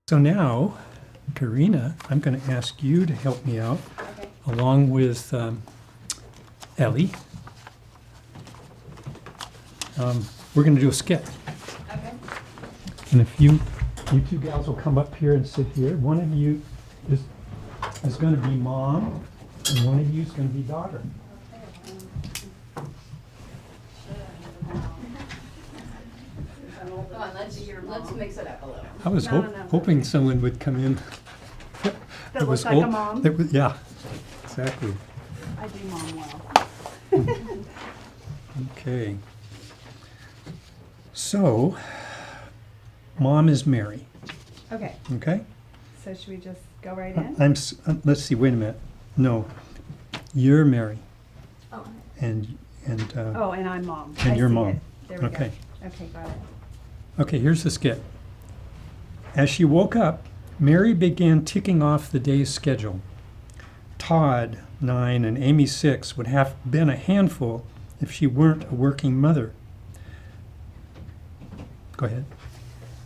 So now, Karina, I'm going to ask you to help me out, Okay. along with Ellie. We're going to do a skit. Okay. And if you two gals will come up here and sit here, one of you is going to be mom, and one of you is going to be daughter. Come on, let's mix it up a little. I was No. hoping someone would come in. That was looks like a old- mom. that was- Yeah, exactly. I do mom well. Okay. So, mom is Mary, Okay, okay? so should we just go right in? Let's see, wait a minute. No, you're Mary, Oh. and Oh, and I'm mom. and I you're see mom. it. There we Okay. go. Okay, got it. Okay, here's the skit. As she woke up, Mary began ticking off the day's schedule. Todd, 9, and Amy, 6, would have been a handful if she weren't a working mother. Go ahead.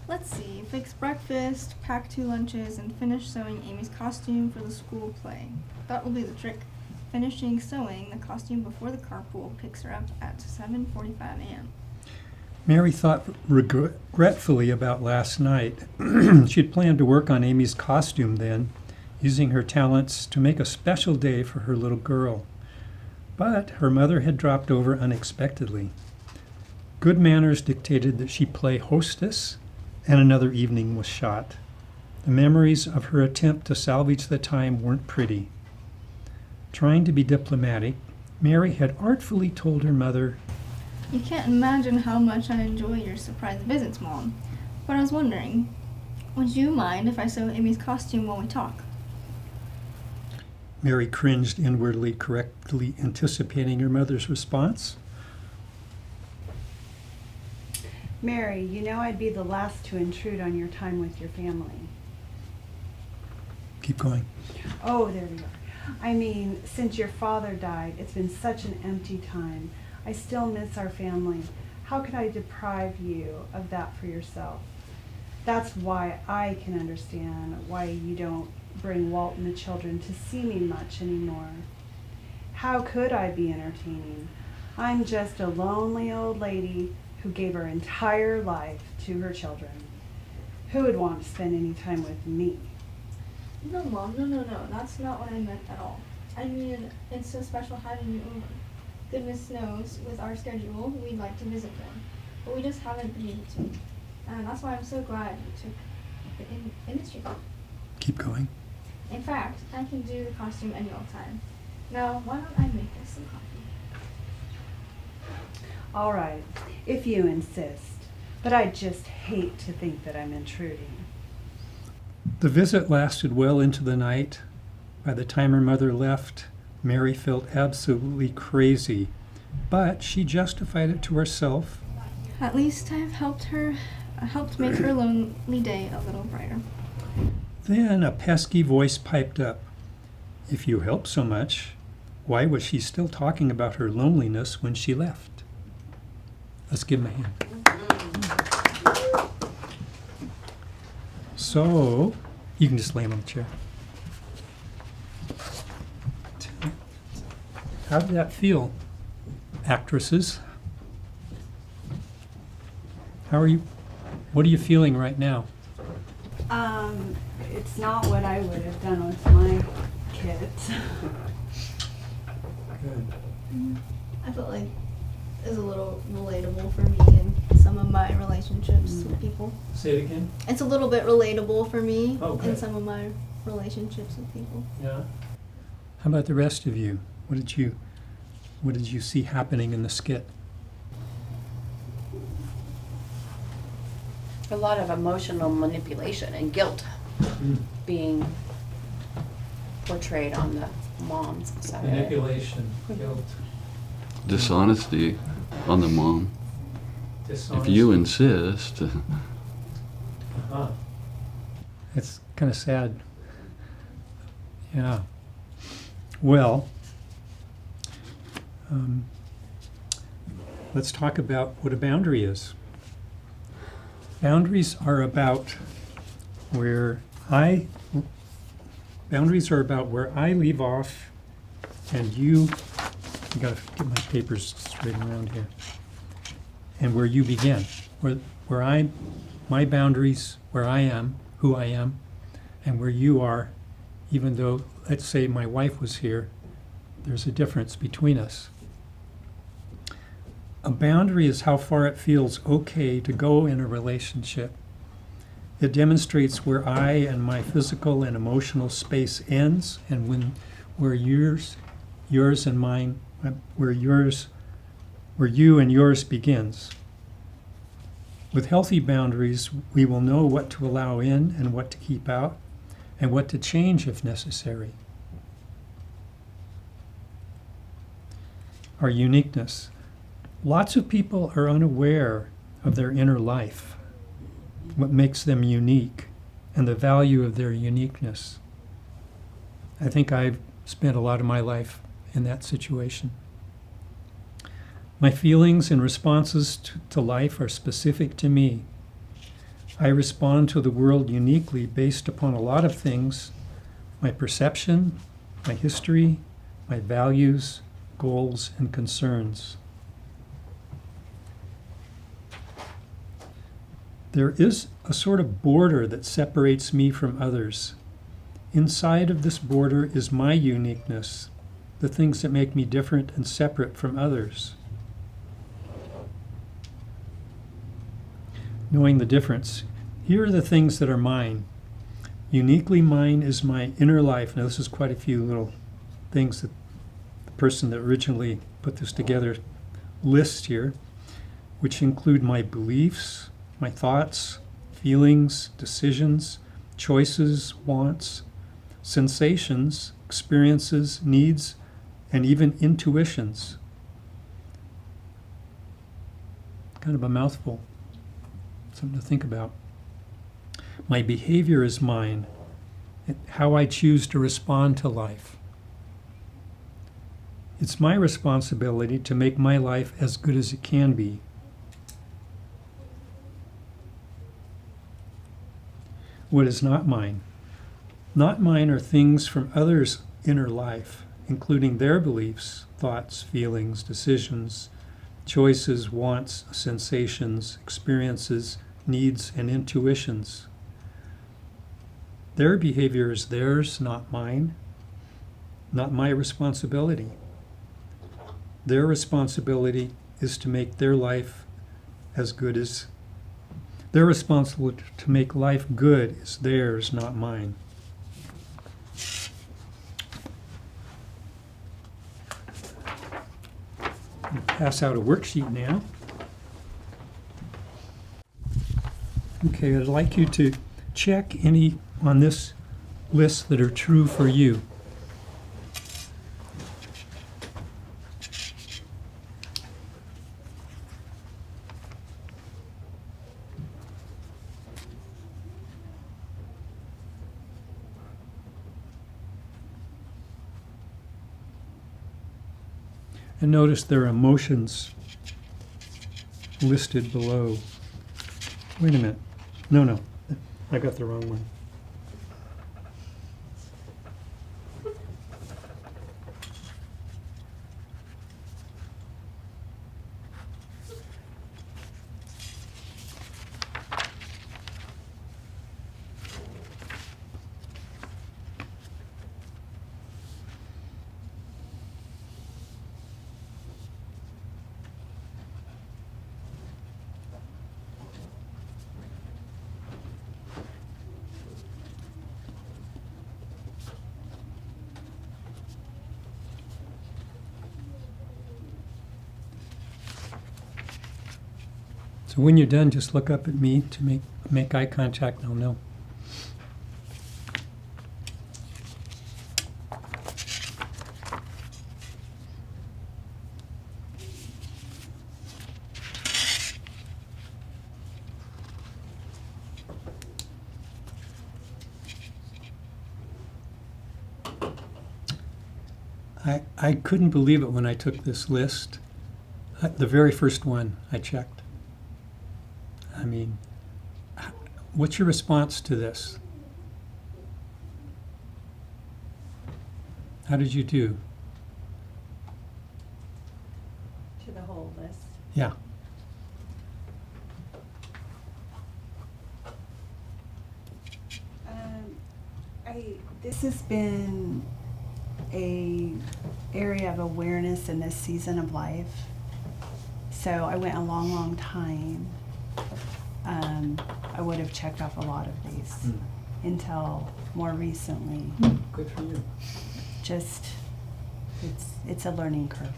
Let's see. Fix breakfast, pack 2 lunches, and finish sewing Amy's costume for the school play. That will be the trick. Finishing sewing the costume before the carpool picks her up at 7:45 a.m. Mary thought regretfully about last night. She had planned to work on Amy's costume then, using her talents to make a special day for her little girl. But her mother had dropped over unexpectedly. Good manners dictated that she play hostess, and another evening was shot. The memories of her attempt to salvage the time weren't pretty. Trying to be diplomatic, Mary had artfully told her mother, You can't imagine how much I enjoy your surprise visits, Mom. But I was wondering, would you mind if I sew Amy's costume while we talk? Mary cringed inwardly, correctly anticipating her mother's response. Mary, you know I'd be the last to intrude on your time with your family. Keep going. Oh, there we are. I mean, since your father died, it's been such an empty time. I still miss our family. How could I deprive you of that for yourself? That's why I can understand why you don't bring Walt and the children to see me much anymore. How could I be entertaining? I'm just a lonely old lady who gave her entire life to her children. Who would want to spend any time with me? No, Mom, no. That's not what I meant at all. I mean, it's so special having you over. Goodness knows, with our schedule, we'd like to visit more. But we just haven't been able to. And that's why I'm so glad you took the initiative. Keep going. In fact, I can do the costume any old time. Now, why don't I make us some coffee? All right, if you insist. But I just hate to think that I'm intruding. The visit lasted well into the night. By the time her mother left, Mary felt absolutely crazy, but she justified it to herself. At least I've helped make her lonely day a little brighter. Then a pesky voice piped up. If you helped so much, why was she still talking about her loneliness when she left? Let's give him a hand. So, you can just lay him on the chair. How did that feel, actresses? How are you? What are you feeling right now? It's not what I would have done with my kids. Good. I felt like it was a little relatable for me in some of my relationships with people. Say it again. It's a little bit relatable for me Oh, good. in some of my relationships with people. Yeah. How about the rest of you? What did you see happening in the skit? A lot of emotional manipulation and guilt being portrayed on the mom's side. Manipulation, guilt, Dishonesty on the mom. dishonesty. If you insist. Uh-huh. It's kind of sad. Yeah. Well, let's talk about what a boundary is. Boundaries are about where boundaries are about where I leave off and I gotta get my papers straight around here, and where you begin, my boundaries, where I am, who I am, and where you are, even though, let's say my wife was here, there's a difference between us. A boundary is how far it feels okay to go in a relationship. It demonstrates where I and my physical and emotional space ends, and where yours and mine, where you and yours begins. With healthy boundaries, we will know what to allow in and what to keep out, and what to change if necessary. Our uniqueness. Lots of people are unaware of their inner life, what makes them unique, and the value of their uniqueness. I think I've spent a lot of my life in that situation. My feelings and responses to life are specific to me. I respond to the world uniquely based upon a lot of things: my perception, my history, my values, goals, and concerns. There is a sort of border that separates me from others. Inside of this border is my uniqueness, the things that make me different and separate from others. Knowing the difference, here are the things that are mine. Uniquely mine is my inner life. Now, this is quite a few little things that the person that originally put this together lists here, which include my beliefs, my thoughts, feelings, decisions, choices, wants, sensations, experiences, needs, and even intuitions. Kind of a mouthful. Something to think about. My behavior is mine, how I choose to respond to life. It's my responsibility to make my life as good as it can be. What is not mine? Not mine are things from others' inner life, including their beliefs, thoughts, feelings, decisions, choices, wants, sensations, experiences, needs, and intuitions. Their behavior is theirs, not mine, not my responsibility. Their responsibility is to make their life as good as Their responsibility to make life good is theirs, not mine. I'll pass out a worksheet now. Okay, I'd like you to check any on this list that are true for you. And notice there are emotions listed below. Wait a minute. No, I got the wrong one. So when you're done, just look up at me to make eye contact and I'll know. I couldn't believe it when I took this list. The very first one I checked. I mean, what's your response to this? How did you do? To the whole list. Yeah. This has been a area of awareness in this season of life. So I went a long, long time. I would have checked off a lot of these until more recently. Good for you. Just, it's a learning curve.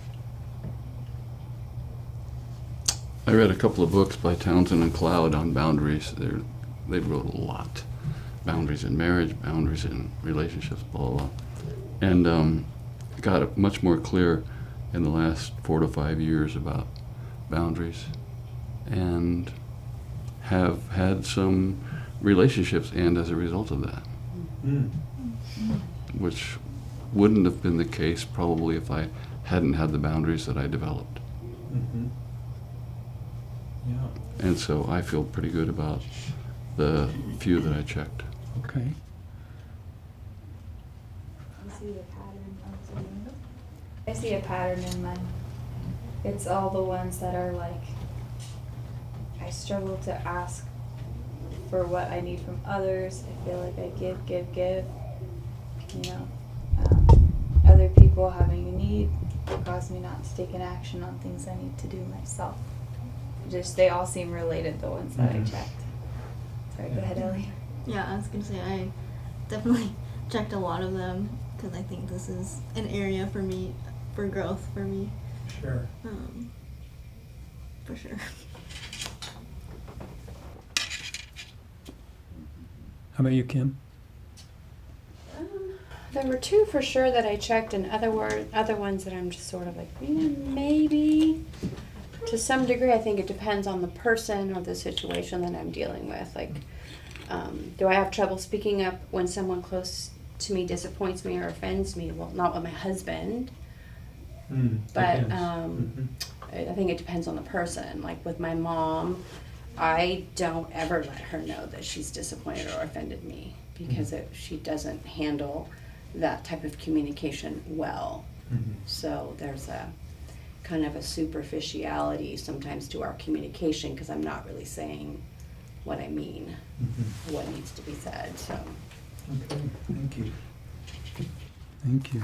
I read a couple of books by Townsend and Cloud on boundaries. They wrote a lot. Boundaries in marriage, boundaries in relationships, blah, blah, blah. And got it much more clear in the last 4 to 5 years about boundaries, and have had some relationships end as a result of that, which wouldn't have been the case probably if I hadn't had the boundaries that I developed. Mm-hmm. Yeah. And so I feel pretty good about the few that I checked. Okay. I see a pattern in mine. It's all the ones that are like, I struggle to ask for what I need from others. I feel like I give. You know, other people having a need will cause me not to take an action on things I need to do myself. Just, they all seem related, the ones that I checked. Sorry, go ahead, Ellie. Yeah, I was gonna say I definitely checked a lot of them because I think this is an area for me, for growth for me, Sure. for sure. How about you, Kim? There were 2 for sure that I checked, and other ones that I'm just sort of like, maybe. To some degree, I think it depends on the person or the situation that I'm dealing with. Like, do I have trouble speaking up when someone close to me disappoints me or offends me? Well, not with my husband, but I think it depends on the person. Like with my mom, I don't ever let her know that she's disappointed or offended me because she doesn't handle that type of communication well. So there's a kind of a superficiality sometimes to our communication because I'm not really saying what I mean, what needs to be said. So Okay, thank you. Thank you.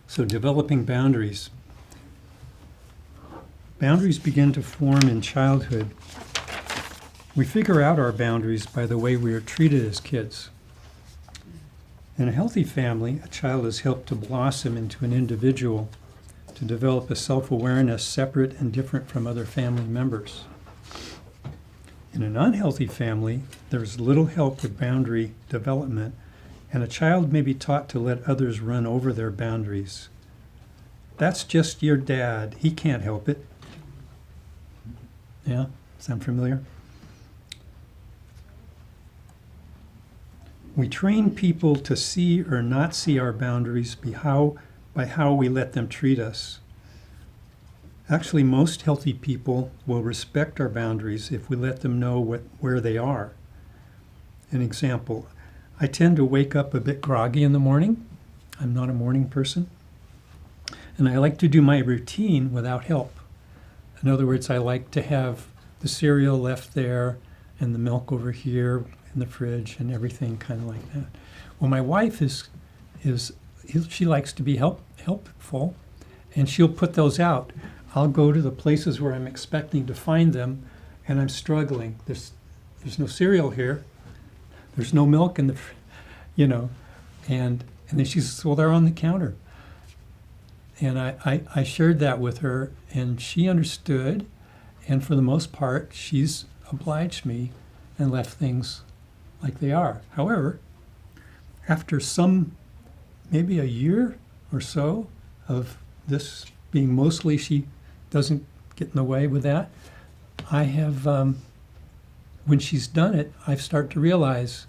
So developing boundaries. Boundaries begin to form in childhood. We figure out our boundaries by the way we are treated as kids. In a healthy family, a child is helped to blossom into an individual, to develop a self-awareness separate and different from other family members. In an unhealthy family, there is little help with boundary development, and a child may be taught to let others run over their boundaries. That's just your dad. He can't help it. Yeah? Sound familiar? We train people to see or not see our boundaries by how we let them treat us. Actually, most healthy people will respect our boundaries if we let them know where they are. An example, I tend to wake up a bit groggy in the morning. I'm not a morning person. And I like to do my routine without help. In other words, I like to have the cereal left there and the milk over here in the fridge and everything kind of like that. Well, my wife she likes to be helpful, and she'll put those out. I'll go to the places where I'm expecting to find them, and I'm struggling. There's no cereal here. There's no milk in the, and then she says, well, they're on the counter. And I shared that with her, and she understood, and for the most part, she's obliged me and left things like they are. However, after maybe a year or so of this being mostly she doesn't get in the way with that, I have, when she's done it, I've started to realize,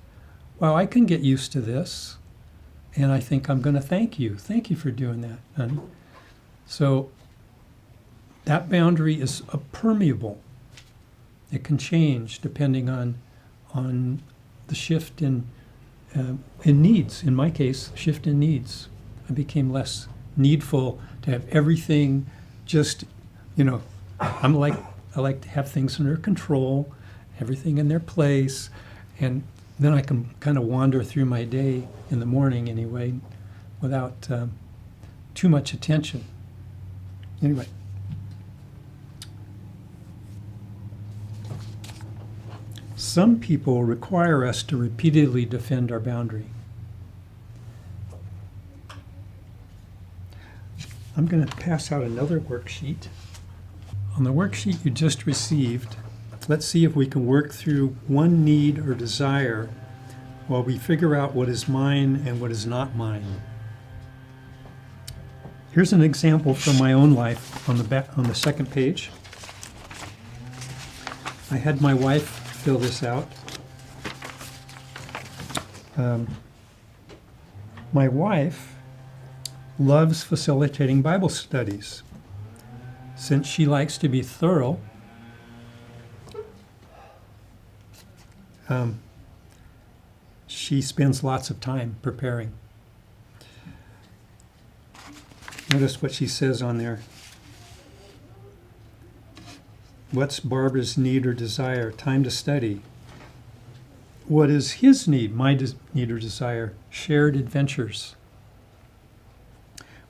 wow, I can get used to this, and I think I'm going to thank you. Thank you for doing that, honey. So that boundary is permeable. It can change depending on the shift in needs. In my case, shift in needs. I became less needful to have everything just, I like to have things under control, everything in their place, and then I can kind of wander through my day in the morning anyway, without too much attention. Anyway. Some people require us to repeatedly defend our boundary. I'm going to pass out another worksheet. On the worksheet you just received, let's see if we can work through one need or desire while we figure out what is mine and what is not mine. Here's an example from my own life on the second page. I had my wife fill this out. My wife loves facilitating Bible studies. Since she likes to be thorough, she spends lots of time preparing. Notice what she says on there. What's Barbara's need or desire? Time to study. What is his need? My need or desire? Shared adventures.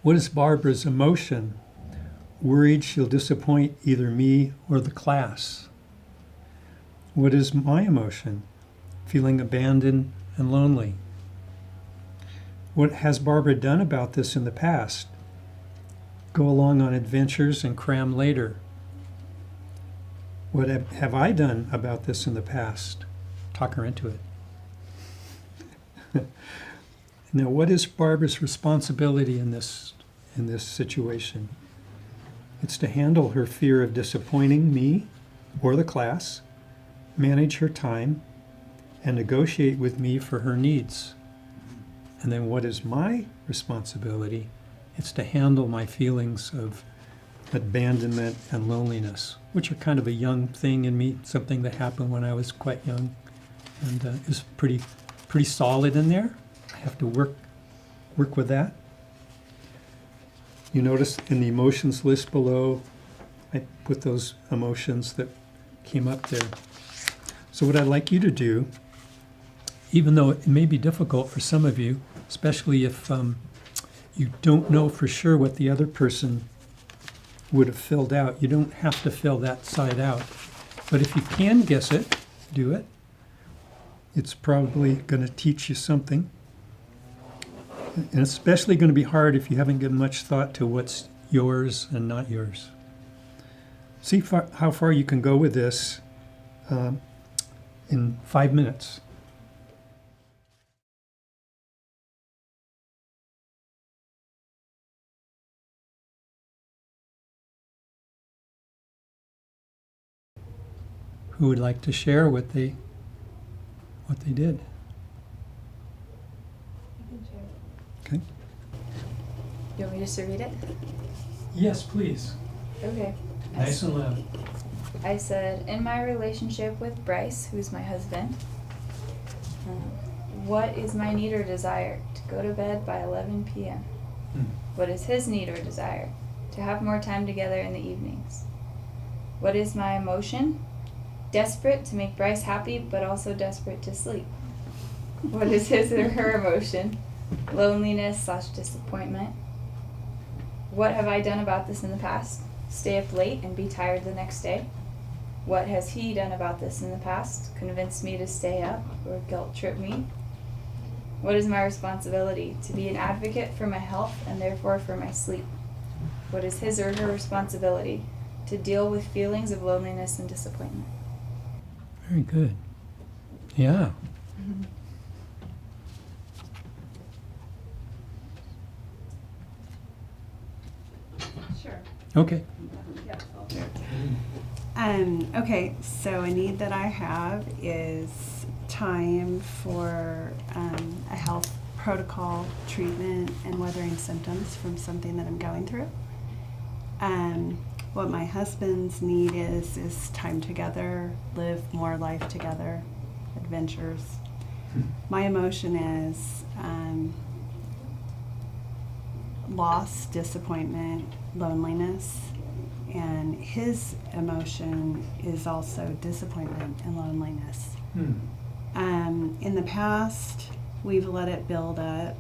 What is Barbara's emotion? Worried she'll disappoint either me or the class. What is my emotion? Feeling abandoned and lonely. What has Barbara done about this in the past? Go along on adventures and cram later. What have I done about this in the past? Talk her into it. Now, what is Barbara's responsibility in this situation? It's to handle her fear of disappointing me or the class, manage her time, and negotiate with me for her needs. And then what is my responsibility? It's to handle my feelings of abandonment and loneliness, which are kind of a young thing in me, something that happened when I was quite young, and is pretty solid in there. I have to work with that. You notice in the emotions list below, I put those emotions that came up there. So what I'd like you to do, even though it may be difficult for some of you, especially if you don't know for sure what the other person would have filled out. You don't have to fill that side out. But if you can guess it, do it. It's probably going to teach you something. And it's especially going to be hard if you haven't given much thought to what's yours and not yours. See how far you can go with this in 5 minutes. Who would like to share what they did? Okay. You want me just to read it? Yes, please. Okay. Nice and loud. I said, in my relationship with Bryce, who's my husband, what is my need or desire? To go to bed by 11 p.m. What is his need or desire? To have more time together in the evenings. What is my emotion? Desperate to make Bryce happy, but also desperate to sleep. What is his or her emotion? Loneliness/disappointment. What have I done about this in the past? Stay up late and be tired the next day. What has he done about this in the past? Convince me to stay up or guilt trip me? What is my responsibility? To be an advocate for my health and therefore for my sleep. What is his or her responsibility? To deal with feelings of loneliness and disappointment. Very good. Yeah. Sure. Okay. Yeah, I'll do it. Okay, so a need that I have is time for a health protocol treatment and weathering symptoms from something that I'm going through. What my husband's need is time together, live more life together, adventures. My emotion is loss, disappointment, loneliness, and his emotion is also disappointment and loneliness. In the past, we've let it build up.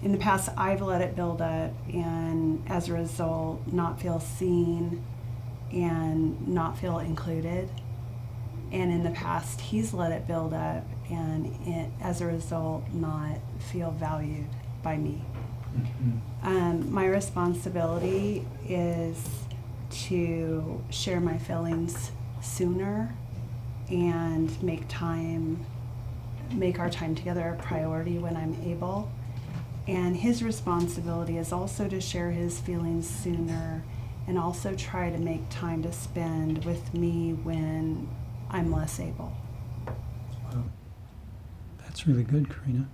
In the past, I've let it build up, and as a result, not feel seen and not feel included. And in the past, he's let it build up, and as a result, not feel valued by me. My responsibility is to share my feelings sooner and make our time together a priority when I'm able. And his responsibility is also to share his feelings sooner and also try to make time to spend with me when I'm less able. Wow. That's really good, Karina.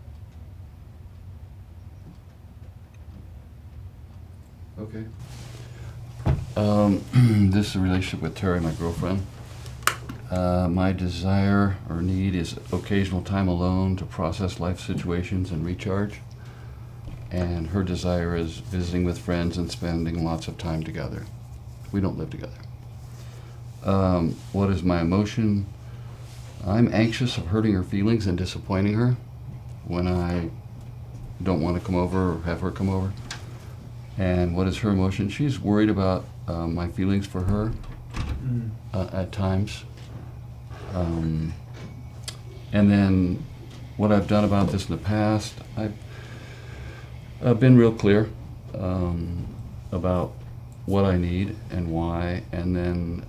Okay. This is a relationship with Terry, my girlfriend. My desire or need is occasional time alone to process life situations and recharge. And her desire is visiting with friends and spending lots of time together. We don't live together. What is my emotion? I'm anxious of hurting her feelings and disappointing her when I don't want to come over or have her come over. And what is her emotion? She's worried about my feelings for her at times. And then what I've done about this in the past, I've been real clear about what I need and why, and then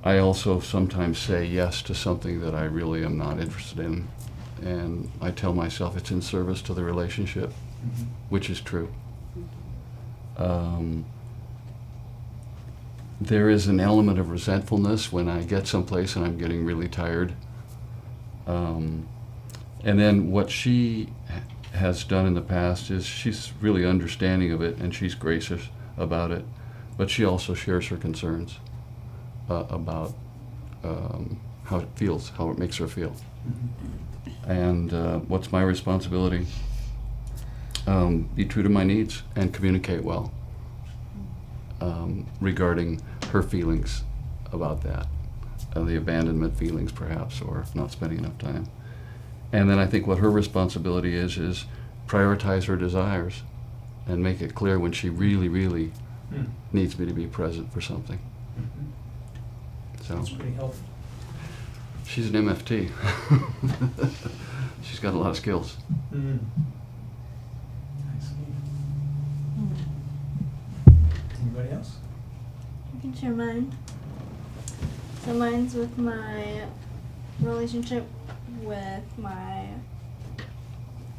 I also sometimes say yes to something that I really am not interested in, and I tell myself it's in service to the relationship, which is true. There is an element of resentfulness when I get someplace and I'm getting really tired. And then what she has done in the past is she's really understanding of it and she's gracious about it, but she also shares her concerns about how it feels, how it makes her feel. And what's my responsibility? Be true to my needs and communicate well regarding her feelings about that, the abandonment feelings perhaps, or not spending enough time. And then I think what her responsibility is prioritize her desires and make it clear when she really, really needs me to be present for something. So That's pretty helpful. she's an MFT. She's got a lot of skills. Anybody else? I can share mine. So mine's with my relationship with my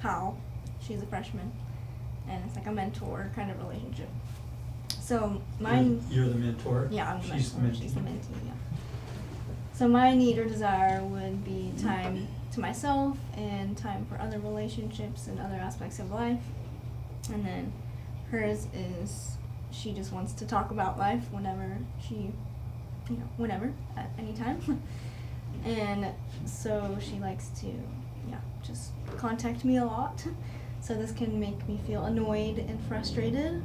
pal. She's a freshman, and it's like a mentor kind of relationship. So mine. You're the mentor? Yeah, I'm the She's the mentor. She's the mentee. Yeah. So my need or desire would be time to myself and time for other relationships and other aspects of life. And then hers is she just wants to talk about life whenever whenever, at any time. And so she likes to, just contact me a lot. So this can make me feel annoyed and frustrated.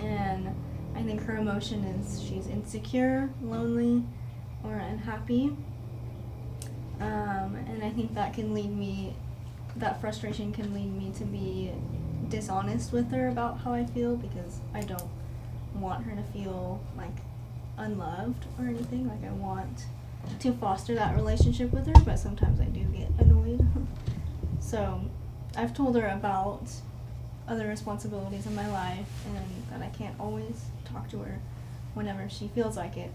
And I think her emotion is she's insecure, lonely, or unhappy. And I think that frustration can lead me to be dishonest with her about how I feel, because I don't want her to feel like unloved or anything. Like I want to foster that relationship with her, but sometimes I do get annoyed. So I've told her about other responsibilities in my life and that I can't always talk to her whenever she feels like it.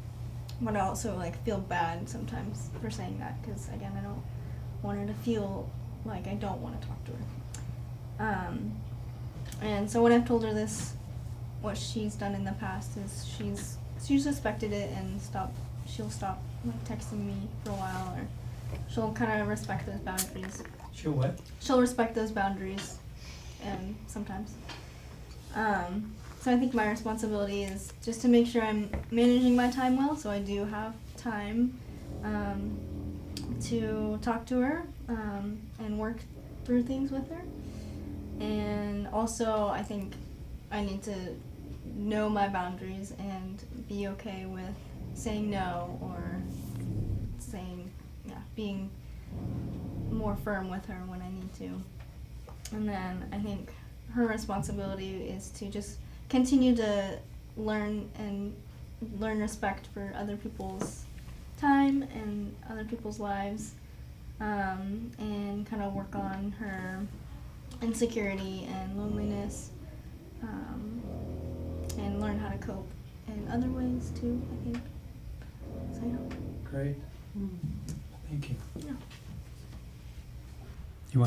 But I also feel bad sometimes for saying that, because again, I don't want her to feel like I don't want to talk to her. And so when I've told her this, what she's done in the past is she's suspected it and she'll stop texting me for a while, or she'll kind of respect those boundaries. She'll what? She'll respect those boundaries, and sometimes. So I think my responsibility is just to make sure I'm managing my time well, so I do have time to talk to her and work through things with her. And also, I think I need to know my boundaries and be okay with saying no or saying, being more firm with her when I need to. And then I think her responsibility is to just continue to learn respect for other people's time and other people's lives, and kind of work on her insecurity and loneliness, and learn how to cope in other ways too, I think. So yeah. Great. Thank you. Yeah. You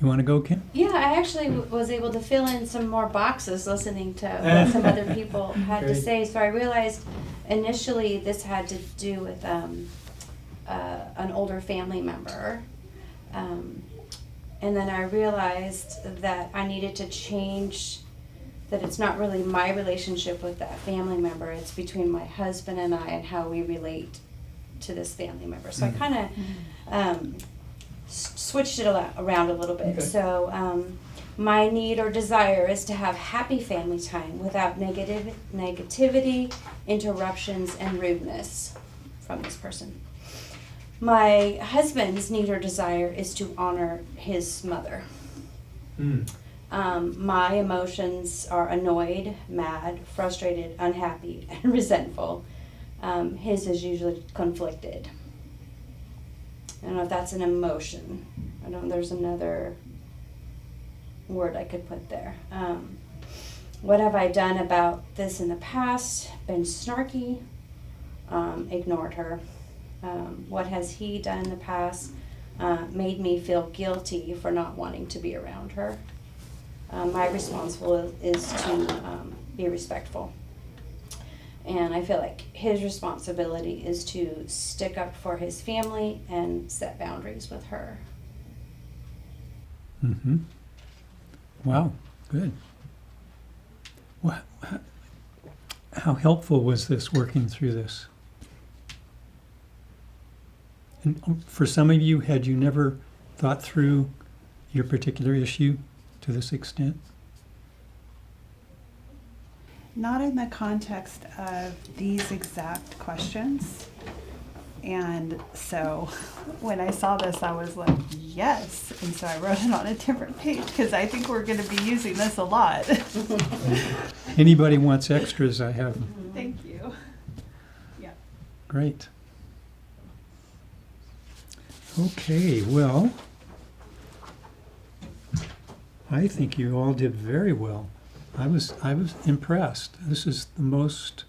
want to go, Kim? Yeah, I actually was able to fill in some more boxes listening to what some other people had to Great. say. So I realized initially this had to do with an older family member. And then I realized that I needed to change, that it's not really my relationship with that family member, it's between my husband and I and how we relate to this family member. So I kind of switched it around a little bit. Okay. So my need or desire is to have happy family time without negativity, interruptions, and rudeness from this person. My husband's need or desire is to honor his mother. My emotions are annoyed, mad, frustrated, unhappy, and resentful. His is usually conflicted. I don't know if that's an emotion. There's another word I could put there. What have I done about this in the past? Been snarky, ignored her. What has he done in the past? Made me feel guilty for not wanting to be around her. My responsibility is to be respectful. And I feel like his responsibility is to stick up for his family and set boundaries with her. Mm-hmm. Wow, good. How helpful was this working through this? And for some of you, had you never thought through your particular issue to this extent? Not in the context of these exact questions. And so when I saw this, I was like, yes. And so I wrote it on a different page because I think we're going to be using this a lot. Anybody wants extras, I have them. Thank you. Yeah. Great. Okay, well, I think you all did very well. I was impressed. This is the most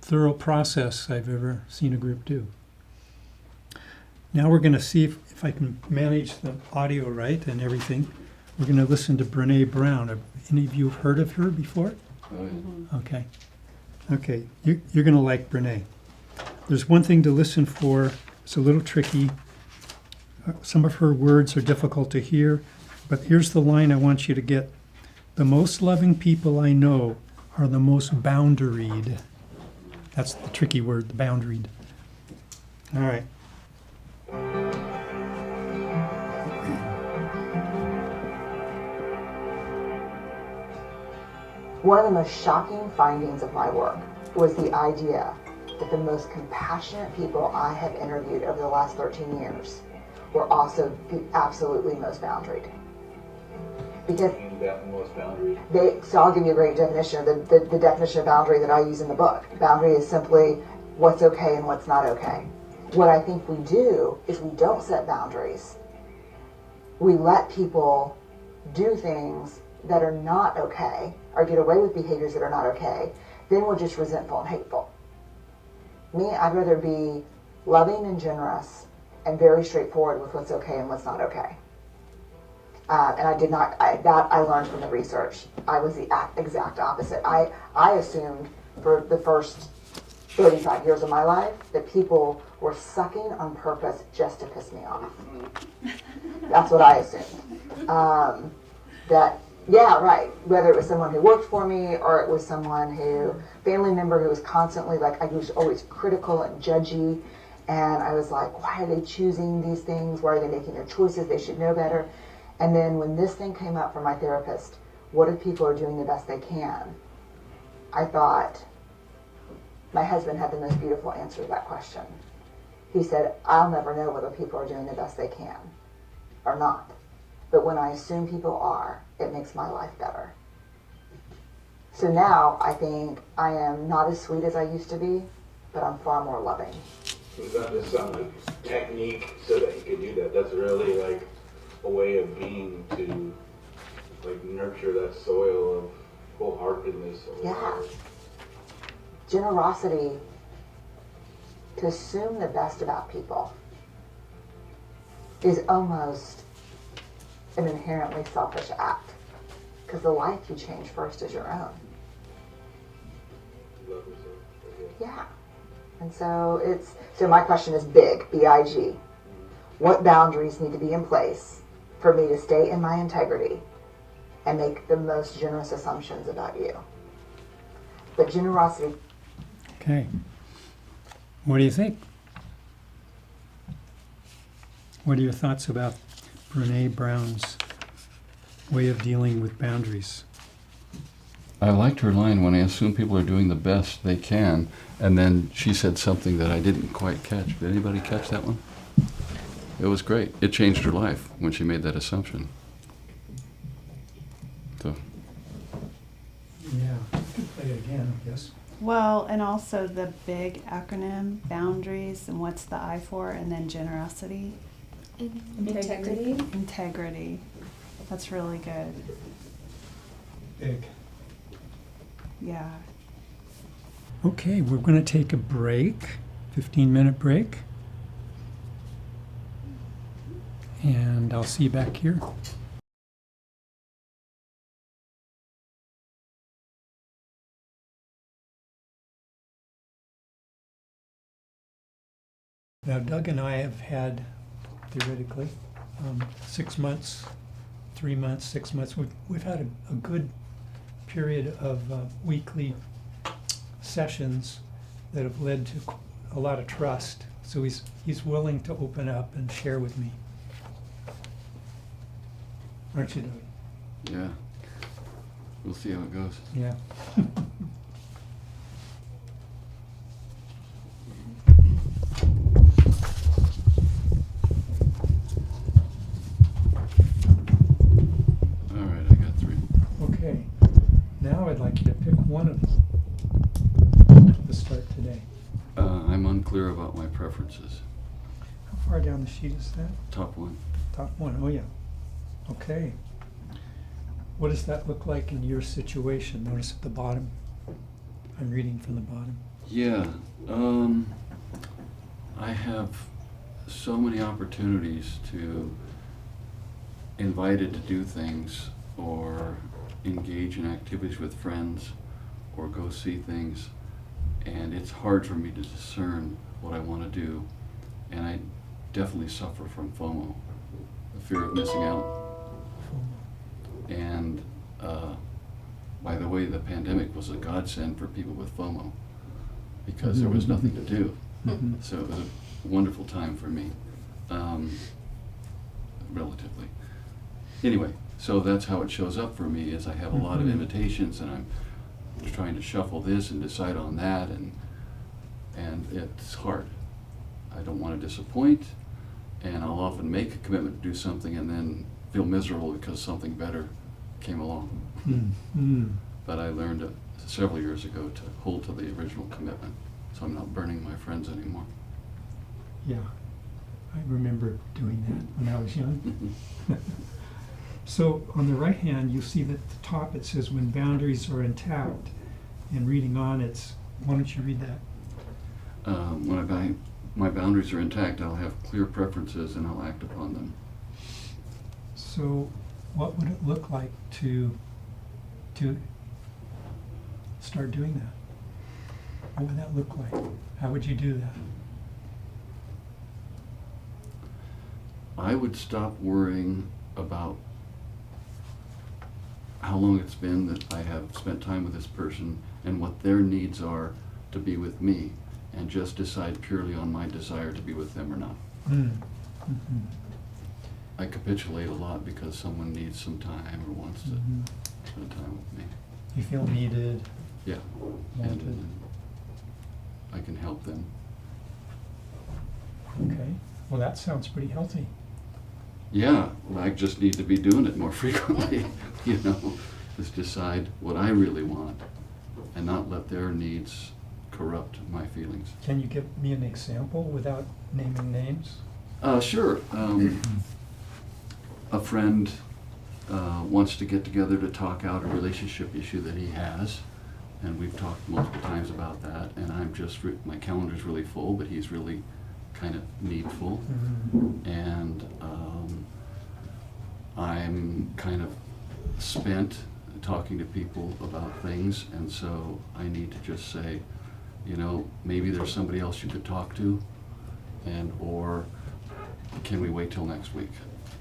thorough process I've ever seen a group do. Now we're going to see if I can manage the audio right and everything. We're going to listen to Brene Brown. Have any of you heard of her before? Okay. Okay, you're going to like Brene. There's one thing to listen for. It's a little tricky. Some of her words are difficult to hear, but here's the line I want you to get. The most loving people I know are the most boundaried. That's the tricky word, the boundaried. All right. One of the most shocking findings of my work was the idea that the most compassionate people I have interviewed over the last 13 years were also the absolutely most boundaried. Because so I'll give you a great definition. The definition of boundary that I use in the book. Boundary is simply what's okay and what's not okay. What I think we do is we don't set boundaries. We let people do things that are not okay or get away with behaviors that are not okay. Then we're just resentful and hateful. Me, I'd rather be loving and generous and very straightforward with what's okay and what's not okay. And I did not, that I learned from the research. I was the exact opposite. I assumed for the first 35 years of my life that people were sucking on purpose just to piss me off. That's what I assumed. That Yeah, right. Whether it was someone who worked for me or it was someone who, family member who was constantly like, I was always critical and judgy. And I was like, why are they choosing these things? Why are they making their choices? They should know better. And then when this thing came up from my therapist, what if people are doing the best they can? I thought, my husband had the most beautiful answer to that question. He said, I'll never know whether people are doing the best they can or not. But when I assume people are, it makes my life better. So now I think I am not as sweet as I used to be, but I'm far more loving. It's not just some technique so that you can do that. That's really like a way of being to like nurture that soil of wholeheartedness. Yeah. Generosity, to assume the best about people, is almost an inherently selfish act. Because the life you change first is your own. Love yourself. Yeah. And so my question is big, B-I-G. What boundaries need to be in place for me to stay in my integrity and make the most generous assumptions about you? But generosity. Okay. What do you think? What are your thoughts about Brene Brown's way of dealing with boundaries? I liked her line, when I assume people are doing the best they can, and then she said something that I didn't quite catch. Did anybody catch that one? It was great. It changed her life when she made that assumption. So, Yeah, could play it again, I guess. Well, and also the big acronym, boundaries, and what's the I for, and then generosity, Integrity. integrity. That's really good. Big. Yeah. Okay, we're going to take a break, 15-minute break. And I'll see you back here. Now, Doug and I have had, theoretically, 6 months, 3 months, 6 months. We've had a good period of weekly sessions that have led to a lot of trust. So he's willing to open up and share with me. Aren't you, Doug? yeah. We'll see how it goes. Yeah. All right, I got 3. Okay. Now I'd like you to pick one of them to start today. I'm unclear about my preferences. How far down the sheet is that? Top one. Top one. Oh, yeah. Okay. What does that look like in your situation? Notice at the bottom. I'm reading from the bottom. Yeah, I have so many opportunities to invited to do things or engage in activities with friends or go see things, and it's hard for me to discern what I want to do, and I definitely suffer from FOMO, the fear of missing out. And by the way, the pandemic was a godsend for people with FOMO because there was nothing to do. Mhm. So it was a wonderful time for me, relatively. Anyway, so that's how it shows up for me, is I have a lot of Mhm. invitations and I'm trying to shuffle this and decide on that, and it's hard. I don't want to disappoint, and I'll often make a commitment to do something and then feel miserable because something better came along. Mm. But I learned several years ago to hold to the original commitment, so I'm not burning my friends anymore. Yeah. I remember doing that when I was young. So on the right hand, you see that at the top it says when boundaries are intact. And reading on, why don't you read that? When my boundaries are intact, I'll have clear preferences and I'll act upon them. So what would it look like to start doing that? What would that look like? How would you do that? I would stop worrying about how long it's been that I have spent time with this person and what their needs are to be with me, and just decide purely on my desire to be with them or not. Mm. Mhm. I capitulate a lot because someone needs some time or wants to Mhm. spend time with me. You feel needed, Yeah. wanted. And I can help them. Okay, well, that sounds pretty healthy. Yeah, I just need to be doing it more frequently, you know, just decide what I really want and not let their needs corrupt my feelings. Can you give me an example without naming names? Sure. A friend wants to get together to talk out a relationship issue that he has, and we've talked multiple times about that, and I'm just, my calendar's really full, but he's really kind of needful. Mhm. And I'm kind of spent talking to people about things, and so I need to just say, you know, maybe there's somebody else you could talk to, and or can we wait till next week?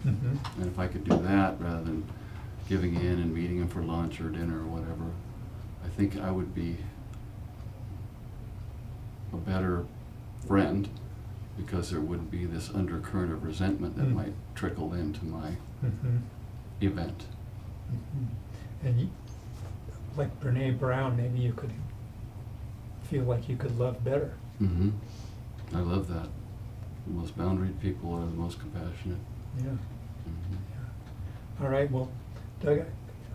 Mhm. And if I could do that rather than giving in and meeting him for lunch or dinner or whatever, I think I would be a better friend, because there wouldn't be this undercurrent of resentment that Mm. might trickle into my Mhm. event. Mhm. And you, like Brene Brown, maybe you could feel like you could love better. Mm-hmm. I love that. The most boundaried people are the most compassionate. Yeah. Mm-hmm. All right, well, Doug,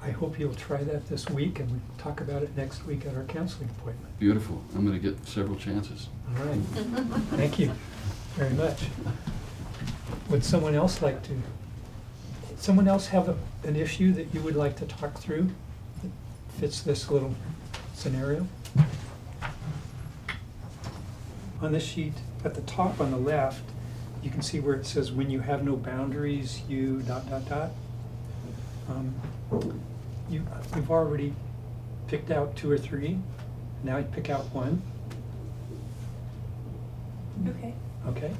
I hope you'll try that this week, and we'll talk about it next week at our counseling appointment. Beautiful. I'm going to get several chances. All right. Thank you very much. Would someone else like to, someone else have an issue that you would like to talk through that fits this little scenario? On this sheet, at the top on the left, you can see where it says, when you have no boundaries, you ... You've already picked out 2 or 3. Now you pick out 1. Okay. Okay.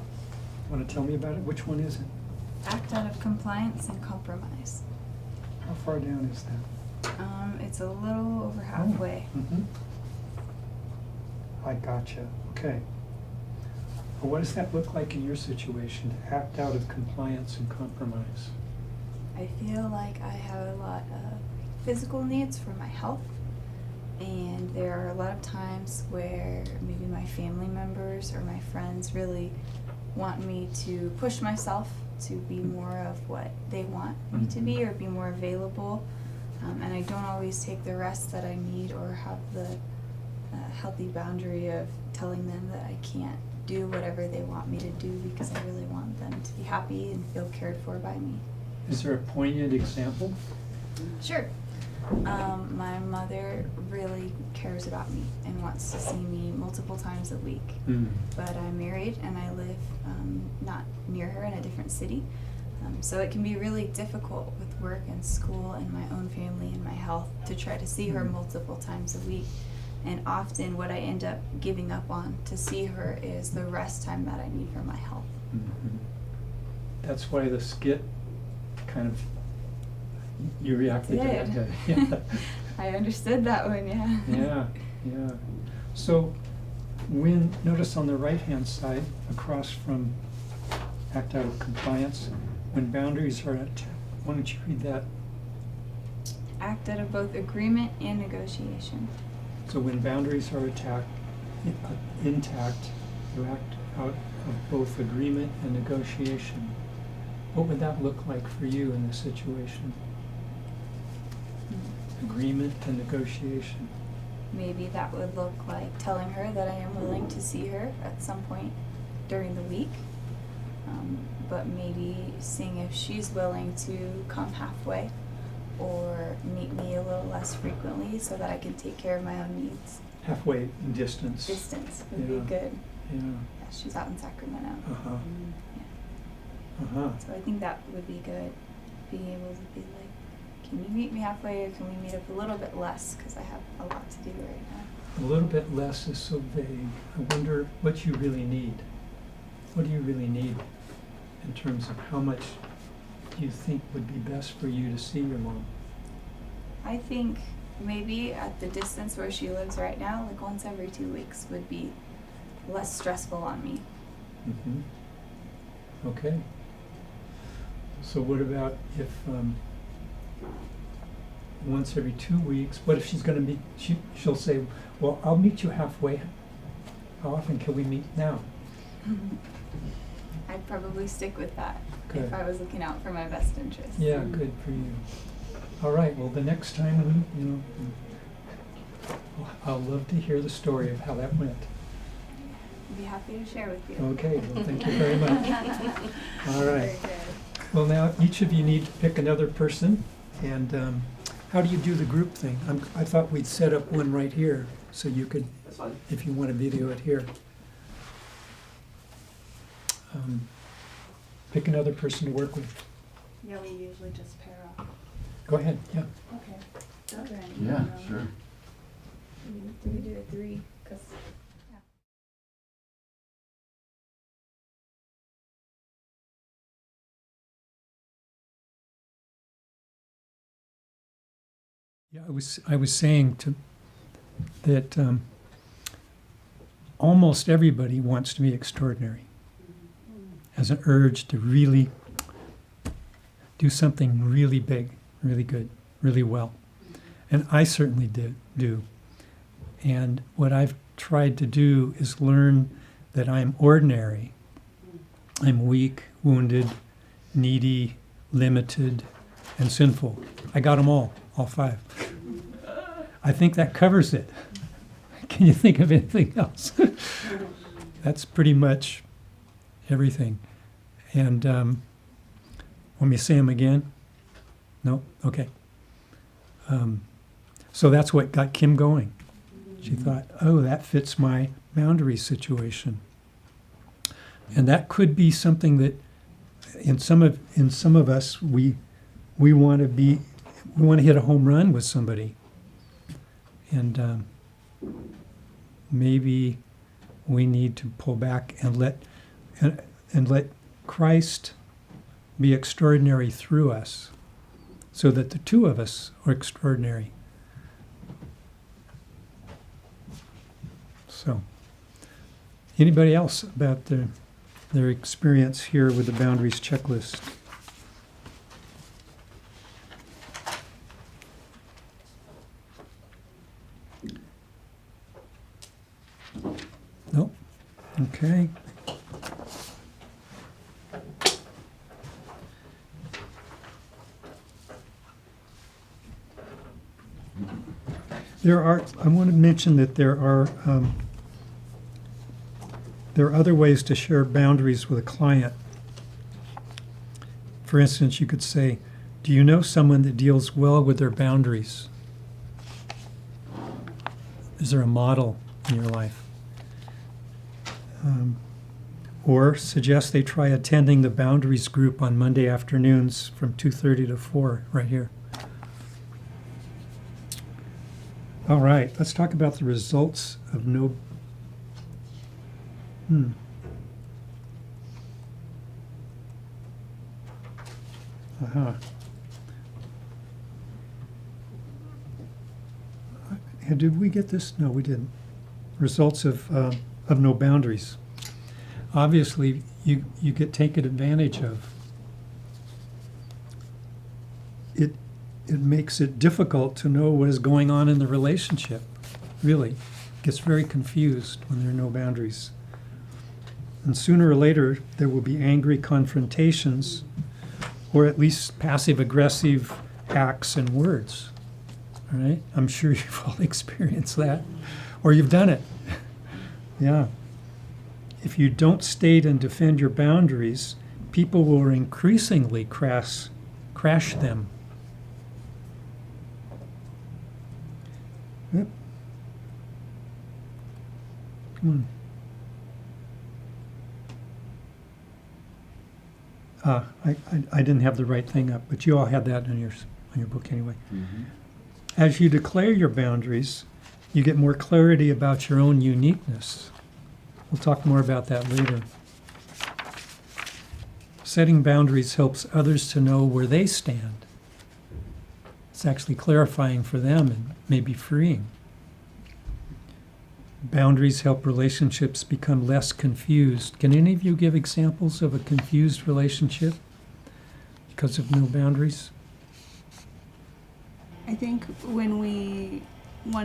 Want to tell me about it? Which one is it? Act out of compliance and compromise. How far down is that? It's a little over halfway. Mm-hmm. I gotcha. Okay. Well, what does that look like in your situation, to act out of compliance and compromise? I feel like I have a lot of physical needs for my health, and there are a lot of times where maybe my family members or my friends really want me to push myself to be more of what they want me to be, or be more available, and I don't always take the rest that I need, or have the healthy boundary of telling them that I can't do whatever they want me to do, because I really want them to be happy and feel cared for by me. Is there a poignant example? Sure. My mother really cares about me and wants to see me multiple times a week. But I'm married and I live not near her, in a different city. So it can be really difficult with work and school and my own family and my health to try to see her multiple times a week. And often what I end up giving up on to see her is the rest time that I need for my health. Mm-hmm. That's why the skit kind of, you reacted to that. Did. Yeah. I understood that one, yeah. Yeah, yeah. So when, notice on the right-hand side, across from act out of compliance, when boundaries are at, why don't you read that? Act out of both agreement and negotiation. So when boundaries are intact, you act out of both agreement and negotiation. What would that look like for you in this situation? Agreement and negotiation. Maybe that would look like telling her that I am willing to see her at some point during the week, but maybe seeing if she's willing to come halfway or meet me a little less frequently so that I can take care of my own needs. Halfway in distance. Distance would Yeah. be good. Yeah. Yeah, she's out in Sacramento. Uh-huh. Yeah. Uh-huh. So I think that would be good, being able to be like, can you meet me halfway, or can we meet up a little bit less, because I have a lot to do right now. A little bit less is so vague. I wonder what you really need. What do you really need in terms of how much do you think would be best for you to see your mom? I think maybe at the distance where she lives right now, like once every 2 weeks would be less stressful on me. Okay. So what about if once every 2 weeks, what if she's going to meet, she'll say, well, I'll meet you halfway. How often can we meet now? I'd probably stick with that Good. if I was looking out for my best interest. Yeah, good for you. All right, well, the next time I'll love to hear the story of how that went. I'd be happy to share with you. Okay, well, thank you very much. All right. Very good. Well, now each of you need to pick another person, and how do you do the group thing? I thought we'd set up one right here, so you could, if you want to video it here. Pick another person to work with. Yeah, we usually just pair up. Go ahead, yeah. Okay. Okay. Yeah, sure. Do we do a 3? 'Cause Yeah, I was saying that almost everybody wants to be extraordinary, has an urge to really do something really big, really good, really well. And I certainly do. And what I've tried to do is learn that I'm ordinary. I'm weak, wounded, needy, limited, and sinful. I got them all 5. I think that covers it. Can you think of anything else? That's pretty much everything. And want me to say them again? No? Okay. So that's what got Kim going. She thought, oh, that fits my boundary situation. And that could be something that in some of us we want to hit a home run with somebody. And maybe we need to pull back and let Christ be extraordinary through us, so that the two of us are extraordinary. So, anybody else about their experience here with the boundaries checklist? Nope. Okay. I want to mention that there are other ways to share boundaries with a client. For instance, you could say, do you know someone that deals well with their boundaries? Is there a model in your life? Or suggest they try attending the boundaries group on Monday afternoons from 2:30 to 4, right here. All right, let's talk about the results of no. Did we get this? No, we didn't. Results of no boundaries. Obviously, you get taken advantage of. It makes it difficult to know what is going on in the relationship. Really, gets very confused when there are no boundaries. And sooner or later, there will be angry confrontations, or at least passive-aggressive acts and words. All right? I'm sure you've all experienced that, or you've done it. Yeah. If you don't state and defend your boundaries, people will increasingly crash them. Yep. Come on. I didn't have the right thing up, but you all had that on your book anyway. Mm-hmm. As you declare your boundaries, you get more clarity about your own uniqueness. We'll talk more about that later. Setting boundaries helps others to know where they stand. It's actually clarifying for them and maybe freeing. Boundaries help relationships become less confused. Can any of you give examples of a confused relationship because of no boundaries? I think one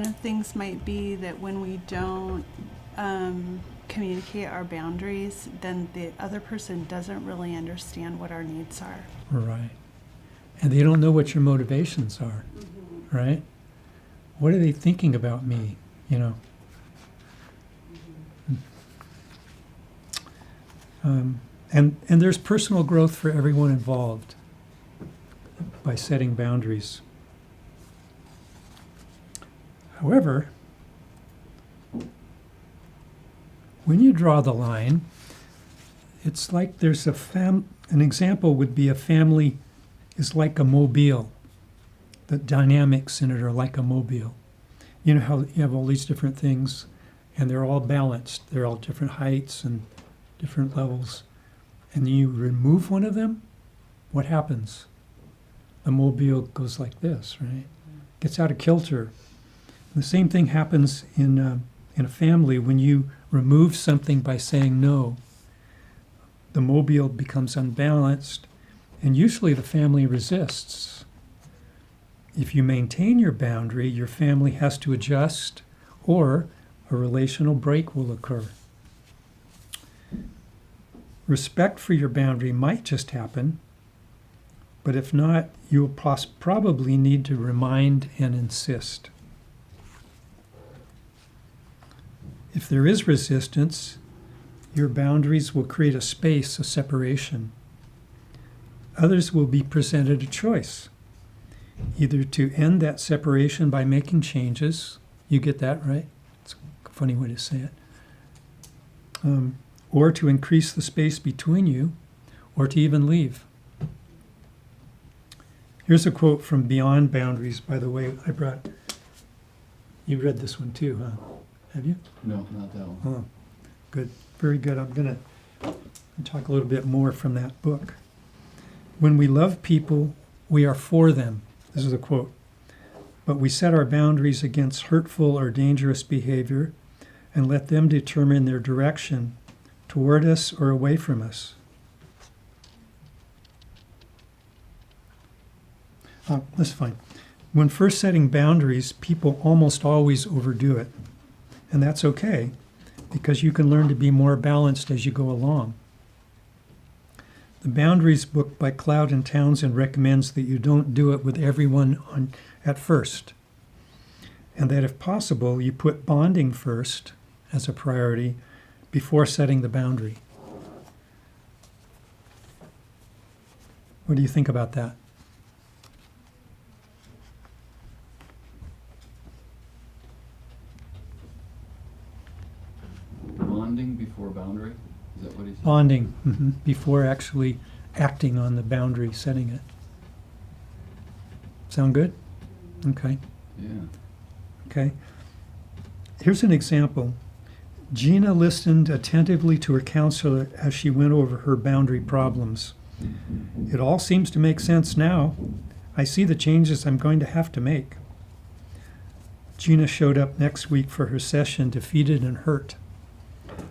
of the things might be that when we don't communicate our boundaries, then the other person doesn't really understand what our needs are. Right. And they don't know what your motivations are, right? What are they thinking about me, you know? And there's personal growth for everyone involved by setting boundaries. However, when you draw the line, it's like there's an example would be a family is like a mobile. The dynamics in it are like a mobile. You know how you have all these different things and they're all balanced. They're all different heights and different levels. And you remove one of them, what happens? The mobile goes like this, right? Gets out of kilter. The same thing happens in a family when you remove something by saying no. The mobile becomes unbalanced, and usually the family resists. If you maintain your boundary, your family has to adjust, or a relational break will occur. Respect for your boundary might just happen, but if not, you'll probably need to remind and insist. If there is resistance, your boundaries will create a space, a separation. Others will be presented a choice, either to end that separation by making changes. You get that, right? It's a funny way to say it. Or to increase the space between you, or to even leave. Here's a quote from Beyond Boundaries, by the way. You read this one too, huh? Have you? No, not that one. Oh, good. Very good. I'm going to talk a little bit more from that book. When we love people, we are for them. This is a quote. But we set our boundaries against hurtful or dangerous behavior and let them determine their direction toward us or away from us. That's fine. When first setting boundaries, people almost always overdo it. And that's okay, because you can learn to be more balanced as you go along. The Boundaries book by Cloud and Townsend recommends that you don't do it with everyone at first, and that if possible, you put bonding first as a priority before setting the boundary. What do you think about that? Bonding before boundary? Is that what he said? Bonding, before actually acting on the boundary, setting it. Sound good? Okay. Yeah. Okay. Here's an example. Gina listened attentively to her counselor as she went over her boundary problems. It all seems to make sense now. I see the changes I'm going to have to make. Gina showed up next week for her session defeated and hurt.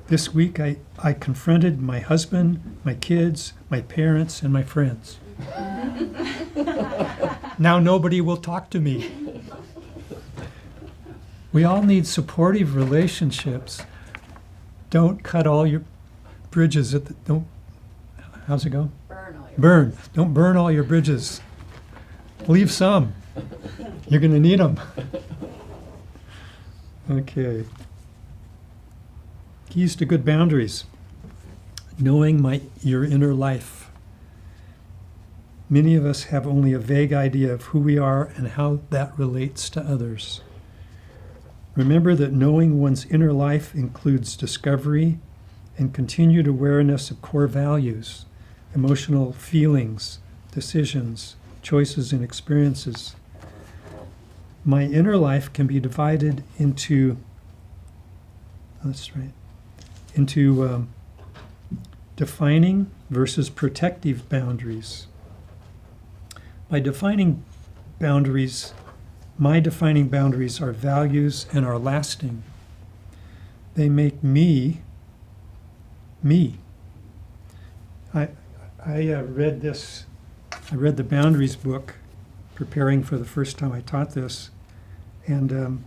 This week I confronted my husband, my kids, my parents, and my friends. Now nobody will talk to me. We all need supportive relationships. Don't cut all your bridges how's it go? Burn. Don't burn all your bridges. Leave some. You're going to need them. Okay. Keys to good boundaries. Knowing your inner life. Many of us have only a vague idea of who we are and how that relates to others. Remember that knowing one's inner life includes discovery and continued awareness of core values, emotional feelings, decisions, choices, and experiences. My inner life can be divided into defining versus protective boundaries. By defining boundaries, my defining boundaries are values and are lasting. They make me, me. I read the Boundaries book, preparing for the first time I taught this, and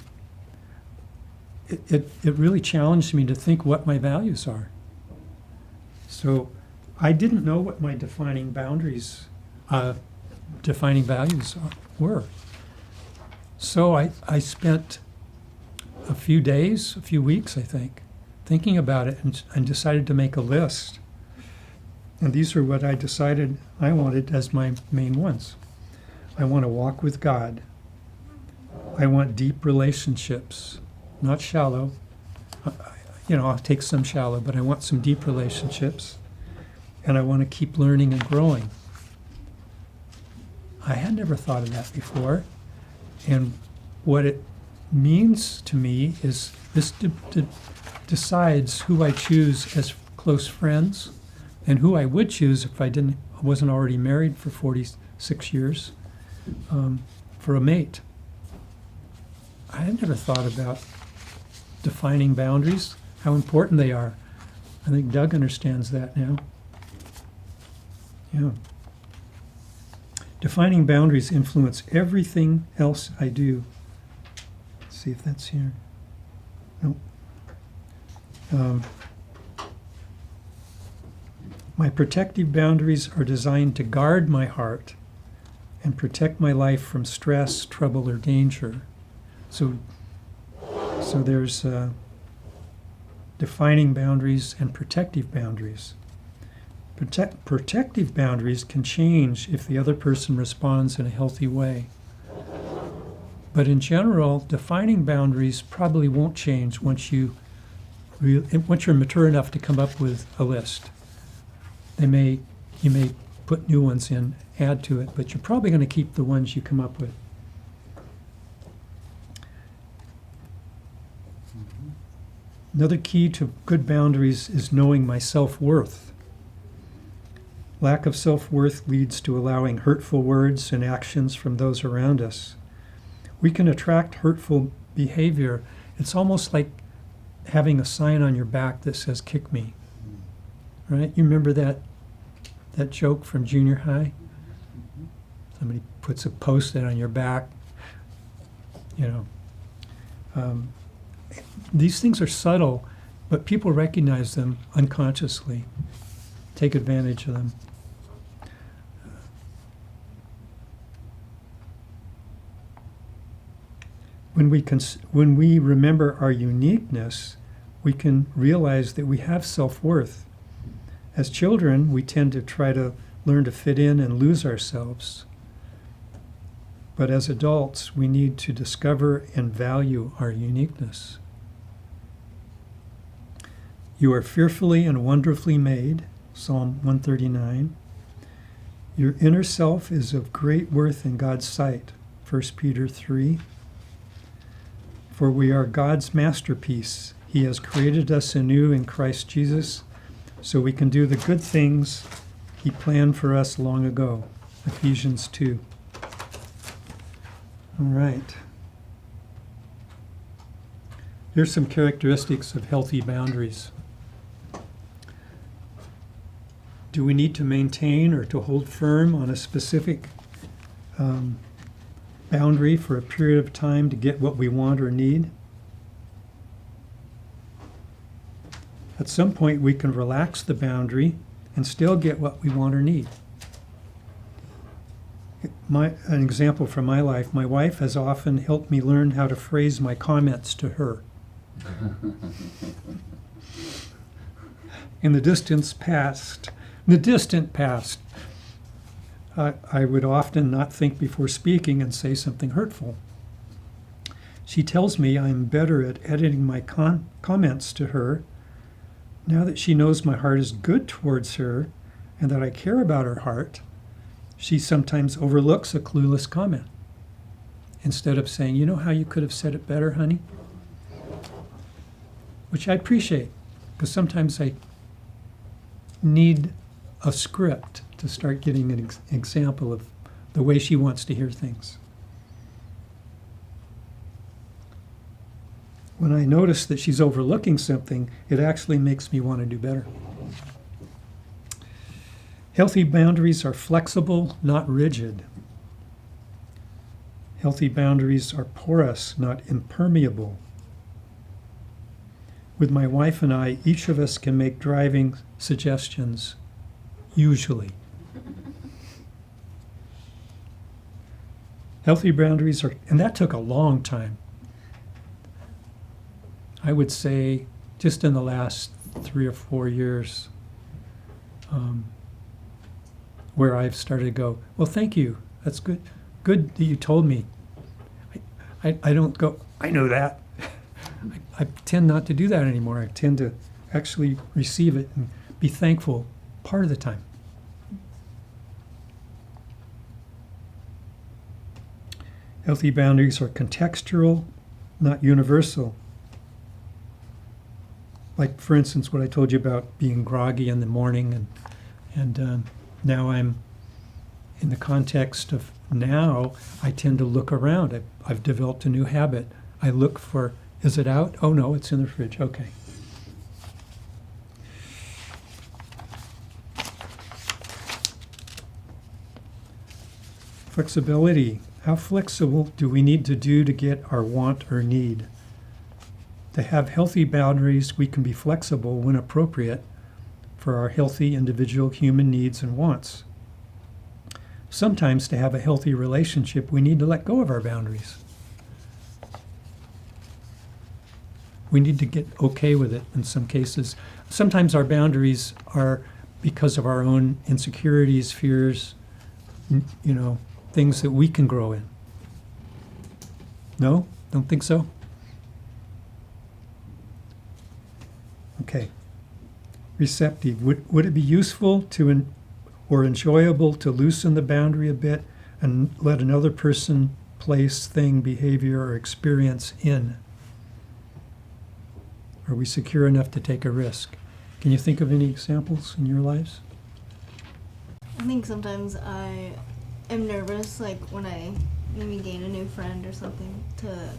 it really challenged me to think what my values are. So I didn't know what my defining values were. So I spent a few days, a few weeks, I think, thinking about it and decided to make a list. And these are what I decided I wanted as my main ones. I want to walk with God. I want deep relationships, not shallow. I'll take some shallow, but I want some deep relationships. And I want to keep learning and growing. I had never thought of that before. And what it means to me is this decides who I choose as close friends and who I would choose if I wasn't already married for 46 years for a mate. I had never thought about defining boundaries, how important they are. I think Doug understands that now. Yeah. Defining boundaries influence everything else I do. Let's see if that's here. Nope. My protective boundaries are designed to guard my heart and protect my life from stress, trouble, or danger. So there's defining boundaries and protective boundaries. Protective boundaries can change if the other person responds in a healthy way. But in general, defining boundaries probably won't change once you're mature enough to come up with a list. You may put new ones in, add to it, but you're probably going to keep the ones you come up with. Another key to good boundaries is knowing my self-worth. Lack of self-worth leads to allowing hurtful words and actions from those around us. We can attract hurtful behavior. It's almost like having a sign on your back that says, "Kick me." Right? You remember that joke from junior high? Somebody puts a Post-it on your back. These things are subtle, but people recognize them unconsciously, take advantage of them. When we remember our uniqueness, we can realize that we have self-worth. As children, we tend to try to learn to fit in and lose ourselves. But as adults, we need to discover and value our uniqueness. You are fearfully and wonderfully made, Psalm 139. Your inner self is of great worth in God's sight, 1 Peter 3. For we are God's masterpiece. He has created us anew in Christ Jesus, so we can do the good things He planned for us long ago, Ephesians 2. All right. Here's some characteristics of healthy boundaries. Do we need to maintain or to hold firm on a specific boundary for a period of time to get what we want or need? At some point, we can relax the boundary and still get what we want or need. An example from my life, my wife has often helped me learn how to phrase my comments to her. In the distant past, I would often not think before speaking and say something hurtful. She tells me I am better at editing my comments to her now that she knows my heart is good towards her and that I care about her heart. She sometimes overlooks a clueless comment instead of saying, "You know how you could have said it better, honey?" Which I appreciate, because sometimes I need a script to start getting an example of the way she wants to hear things. when I notice that she's overlooking something, it actually makes me want to do better. Healthy boundaries are flexible, not rigid. Healthy boundaries are porous, not impermeable. With my wife and I, each of us can make driving suggestions, usually. Healthy boundaries are, and that took a long time. I would say just in the last 3 or 4 years, where I've started to go, well, thank you. That's good. Good that you told me. I don't go, I know that. I tend not to do that anymore. I tend to actually receive it and be thankful part of the time. Healthy boundaries are contextual, not universal. Like, for instance, what I told you about being groggy in the morning, and now I'm in the context of now, I tend to look around. I've developed a new habit. I look for, is it out? Oh no, it's in the fridge. Okay. Flexibility. How flexible do we need to do to get our want or need? To have healthy boundaries, we can be flexible when appropriate for our healthy individual human needs and wants. Sometimes to have a healthy relationship, we need to let go of our boundaries. We need to get okay with it in some cases. Sometimes our boundaries are because of our own insecurities, fears, things that we can grow in. No? Don't think so? Okay. Receptive. Would it be useful to or enjoyable to loosen the boundary a bit and let another person, place, thing, behavior, or experience in? Are we secure enough to take a risk? Can you think of any examples in your lives? I think sometimes I am nervous, like when I maybe gain a new friend or something, to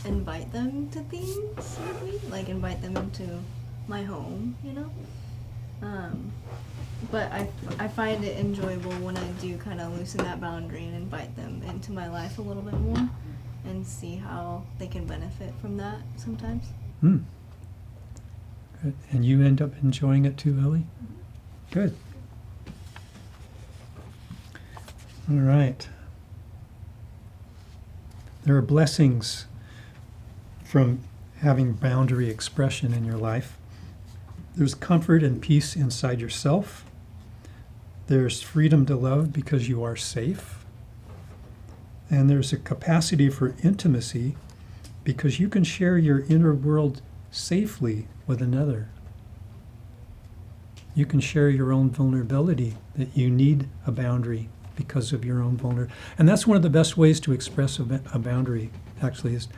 invite them to things with me, like invite them into my home, But I find it enjoyable when I do kind of loosen that boundary and invite them into my life a little bit more and see how they can benefit from that sometimes. Good. And you end up enjoying it too, Ellie? Good. All right. There are blessings from having boundary expression in your life. There's comfort and peace inside yourself. There's freedom to love because you are safe. And there's a capacity for intimacy because you can share your inner world safely with another. You can share your own vulnerability, that you need a boundary because of your own vulnerability. And that's one of the best ways to express a boundary, actually, is,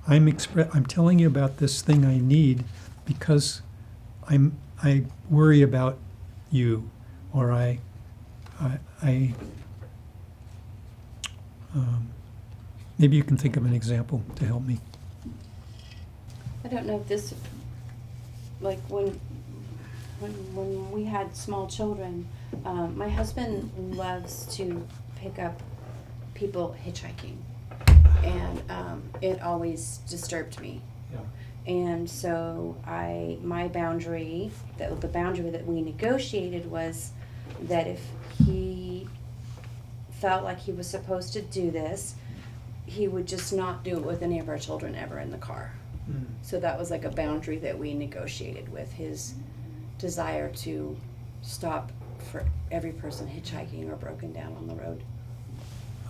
I'm telling you about this thing I need because I worry about you, or maybe you can think of an example to help me. I don't know if this, like when we had small children, my husband loves to pick up people hitchhiking, and it always disturbed me. Yeah. And so the boundary that we negotiated was that if he felt like he was supposed to do this, he would just not do it with any of our children ever in the car. Mm. So that was like a boundary that we negotiated with his desire to stop for every person hitchhiking or broken down on the road.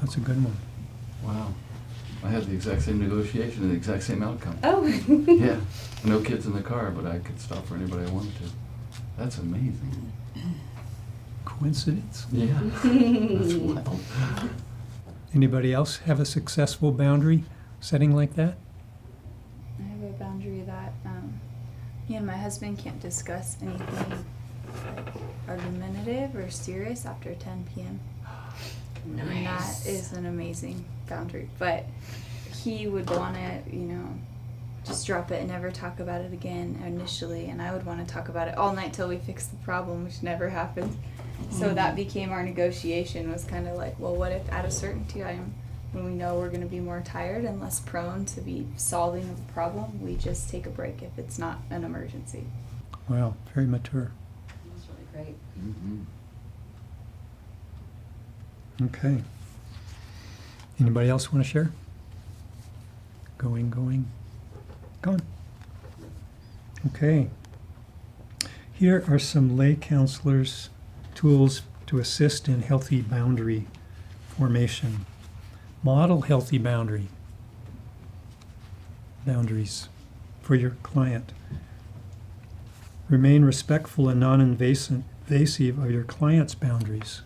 That's a good one. Wow. I had the exact same negotiation and the exact same outcome. Oh. Yeah. No kids in the car, but I could stop for anybody I wanted to. That's amazing. Coincidence? Yeah. That's wild. Anybody else have a successful boundary setting like that? I have a boundary that me and my husband can't discuss anything like argumentative or serious after 10 p.m. And that is an amazing boundary. But he would want to, just drop it and never talk about it again initially. And I would want to talk about it all night till we fix the problem, which never happened. So that became our negotiation, was kind of like, well, what if at a certain time, when we know we're going to be more tired and less prone to be solving of a problem, we just take a break if it's not an emergency. Wow, very mature. That's really great. Mm-hmm. Okay. Anybody else want to share? Going. Okay. Here are some lay counselors' tools to assist in healthy boundary formation. Model healthy boundaries for your client. Remain respectful and non-invasive of your client's boundaries.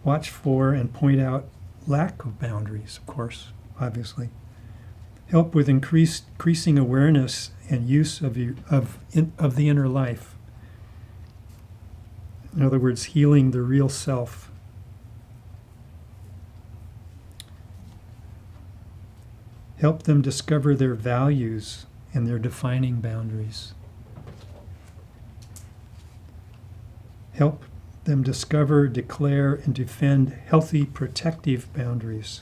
Watch for and point out lack of boundaries, of course, obviously. Help with increasing awareness and use of the inner life. In other words, healing the real self. Help them discover their values and their defining boundaries. Help them discover, declare, and defend healthy, protective boundaries.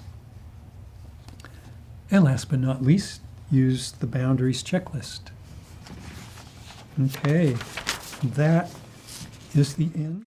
And last but not least, use the boundaries checklist. Okay, that is the end.